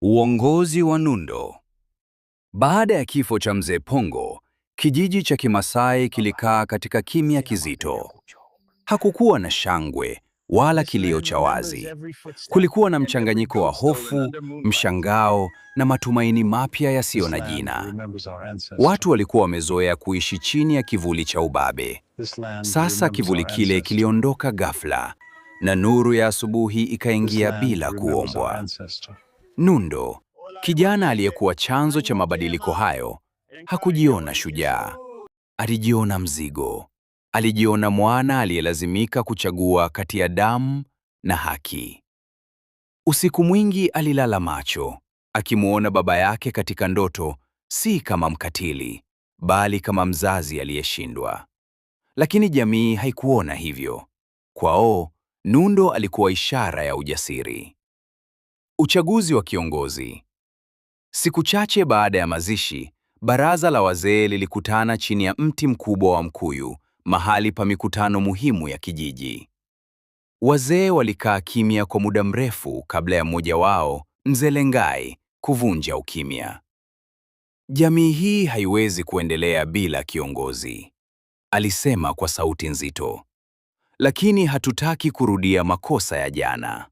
Uongozi wa Nundo. Baada ya kifo cha Mzee Pongo, kijiji cha Kimasai kilikaa katika kimya kizito. Hakukuwa na shangwe wala kilio cha wazi. Kulikuwa na mchanganyiko wa hofu, mshangao na matumaini mapya yasiyo na jina. Watu walikuwa wamezoea kuishi chini ya kivuli cha ubabe. Sasa kivuli kile kiliondoka ghafla, na nuru ya asubuhi ikaingia bila kuombwa. Nundo, kijana aliyekuwa chanzo cha mabadiliko hayo, hakujiona shujaa. Alijiona mzigo. Alijiona mwana aliyelazimika kuchagua kati ya damu na haki. Usiku mwingi alilala macho, akimuona baba yake katika ndoto, si kama mkatili, bali kama mzazi aliyeshindwa. Lakini jamii haikuona hivyo. Kwao, Nundo alikuwa ishara ya ujasiri. Uchaguzi wa kiongozi. Siku chache baada ya mazishi, baraza la wazee lilikutana chini ya mti mkubwa wa mkuyu, mahali pa mikutano muhimu ya kijiji. Wazee walikaa kimya kwa muda mrefu kabla ya mmoja wao, Mzee Lengai, kuvunja ukimya. Jamii hii haiwezi kuendelea bila kiongozi, alisema kwa sauti nzito. Lakini hatutaki kurudia makosa ya jana.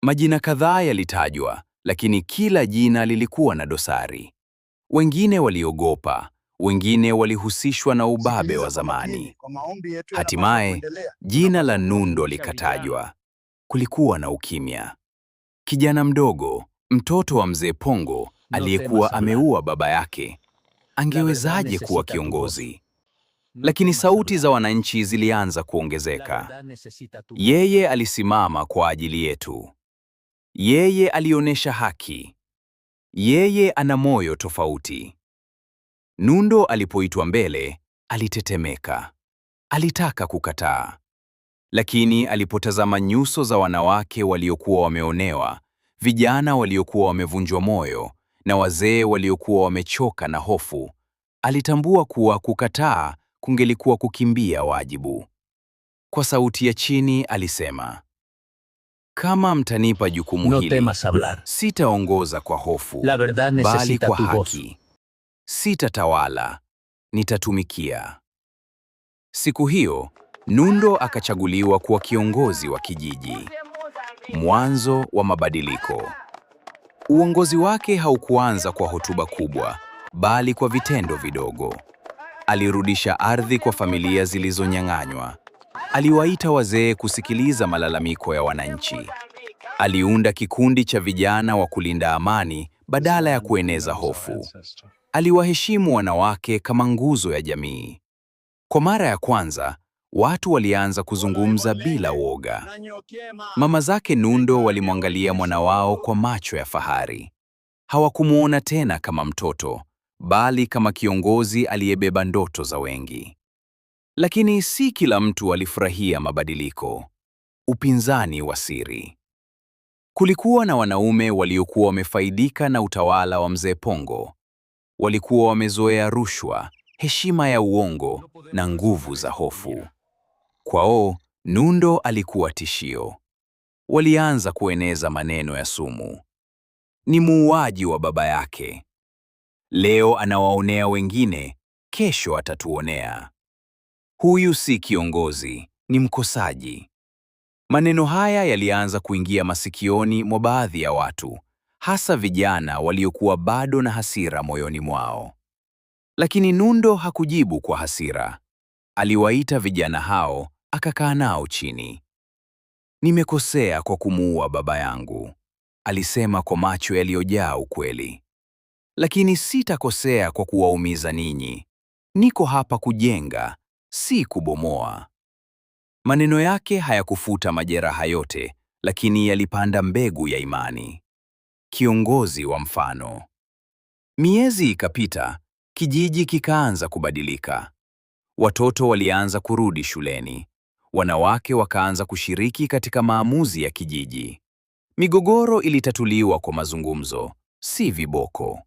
Majina kadhaa yalitajwa, lakini kila jina lilikuwa na dosari. Wengine waliogopa, wengine walihusishwa na ubabe wa zamani. Hatimaye, jina la Nundo likatajwa. Kulikuwa na ukimya. Kijana mdogo, mtoto wa Mzee Pongo, aliyekuwa ameua baba yake, angewezaje kuwa kiongozi? Lakini sauti za wananchi zilianza kuongezeka. Yeye alisimama kwa ajili yetu. Yeye alionyesha haki. Yeye ana moyo tofauti. Nundo alipoitwa mbele, alitetemeka. Alitaka kukataa. Lakini alipotazama nyuso za wanawake waliokuwa wameonewa, vijana waliokuwa wamevunjwa moyo, na wazee waliokuwa wamechoka na hofu, alitambua kuwa kukataa kungelikuwa kukimbia wajibu. Kwa sauti ya chini alisema, kama mtanipa jukumu hili, sitaongoza kwa hofu, bali kwa haki. Sitatawala, nitatumikia. Siku hiyo, Nundo akachaguliwa kuwa kiongozi wa kijiji. Mwanzo wa mabadiliko. Uongozi wake haukuanza kwa hotuba kubwa, bali kwa vitendo vidogo. Alirudisha ardhi kwa familia zilizonyang'anywa. Aliwaita wazee kusikiliza malalamiko ya wananchi. Aliunda kikundi cha vijana wa kulinda amani badala ya kueneza hofu. Aliwaheshimu wanawake kama nguzo ya jamii. Kwa mara ya kwanza, watu walianza kuzungumza bila woga. Mama zake Nundo walimwangalia mwana wao kwa macho ya fahari. Hawakumuona tena kama mtoto, bali kama kiongozi aliyebeba ndoto za wengi. Lakini si kila mtu alifurahia mabadiliko. Upinzani wa siri. Kulikuwa na wanaume waliokuwa wamefaidika na utawala wa Mzee Pongo. Walikuwa wamezoea rushwa, heshima ya uongo na nguvu za hofu. Kwao, Nundo alikuwa tishio. Walianza kueneza maneno ya sumu. Ni muuaji wa baba yake. Leo anawaonea wengine, kesho atatuonea. Huyu si kiongozi, ni mkosaji. Maneno haya yalianza kuingia masikioni mwa baadhi ya watu, hasa vijana waliokuwa bado na hasira moyoni mwao. Lakini Nundo hakujibu kwa hasira. Aliwaita vijana hao, akakaa nao chini. Nimekosea kwa kumuua baba yangu, alisema kwa macho yaliyojaa ukweli. Lakini sitakosea kwa kuwaumiza ninyi. Niko hapa kujenga, si kubomoa. Maneno yake hayakufuta majeraha yote, lakini yalipanda mbegu ya imani. Kiongozi wa mfano. Miezi ikapita, kijiji kikaanza kubadilika. Watoto walianza kurudi shuleni. Wanawake wakaanza kushiriki katika maamuzi ya kijiji. Migogoro ilitatuliwa kwa mazungumzo, si viboko.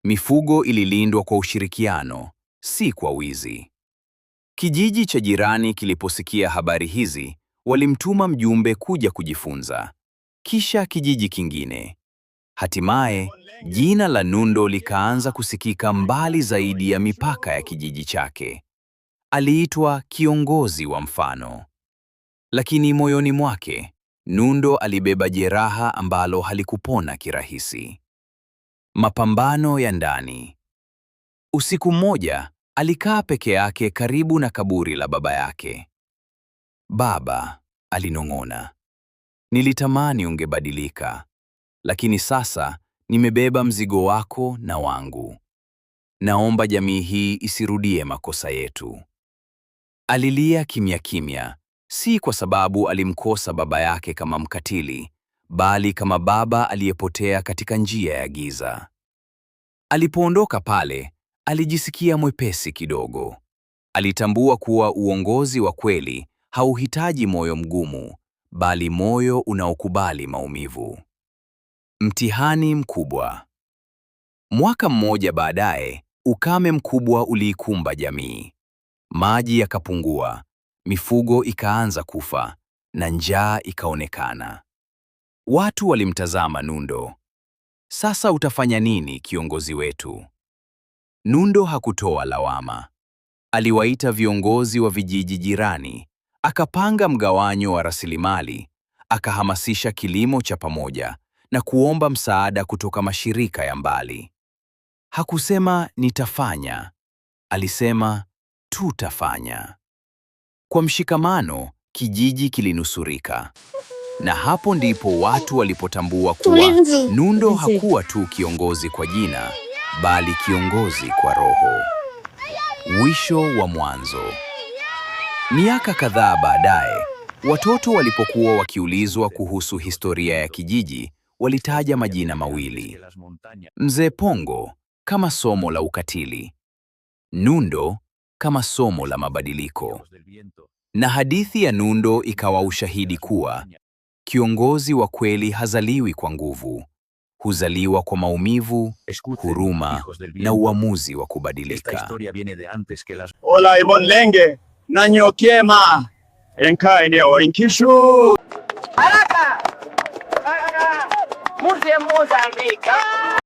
Mifugo ililindwa kwa ushirikiano, si kwa wizi. Kijiji cha jirani kiliposikia habari hizi, walimtuma mjumbe kuja kujifunza. Kisha kijiji kingine. Hatimaye, jina la Nundo likaanza kusikika mbali zaidi ya mipaka ya kijiji chake. Aliitwa kiongozi wa mfano. Lakini moyoni mwake, Nundo alibeba jeraha ambalo halikupona kirahisi. Mapambano ya ndani. Usiku mmoja, alikaa peke yake karibu na kaburi la baba yake. "Baba," alinong'ona, "nilitamani ungebadilika, lakini sasa nimebeba mzigo wako na wangu. Naomba jamii hii isirudie makosa yetu." Alilia kimya kimya, si kwa sababu alimkosa baba yake kama mkatili, bali kama baba aliyepotea katika njia ya giza. Alipoondoka pale, alijisikia mwepesi kidogo. Alitambua kuwa uongozi wa kweli hauhitaji moyo mgumu, bali moyo unaokubali maumivu. Mtihani mkubwa. Mwaka mmoja baadaye, ukame mkubwa uliikumba jamii. Maji yakapungua, mifugo ikaanza kufa, na njaa ikaonekana. Watu walimtazama Nundo. "Sasa utafanya nini, kiongozi wetu?" Nundo hakutoa lawama. Aliwaita viongozi wa vijiji jirani, akapanga mgawanyo wa rasilimali, akahamasisha kilimo cha pamoja na kuomba msaada kutoka mashirika ya mbali. Hakusema nitafanya, alisema tutafanya. Kwa mshikamano, kijiji kilinusurika. Na hapo ndipo watu walipotambua kuwa Nundo hakuwa tu kiongozi kwa jina, bali kiongozi kwa roho. Mwisho wa mwanzo. Miaka kadhaa baadaye, watoto walipokuwa wakiulizwa kuhusu historia ya kijiji, walitaja majina mawili: Mzee Pongo kama somo la ukatili, Nundo kama somo la mabadiliko. Na hadithi ya Nundo ikawa ushahidi kuwa kiongozi wa kweli hazaliwi kwa nguvu, huzaliwa kwa maumivu, huruma na uamuzi wa kubadilika. Hola ibon lenge na nyokema enkaine o inkishu. Haraka! Muziki Mozambika.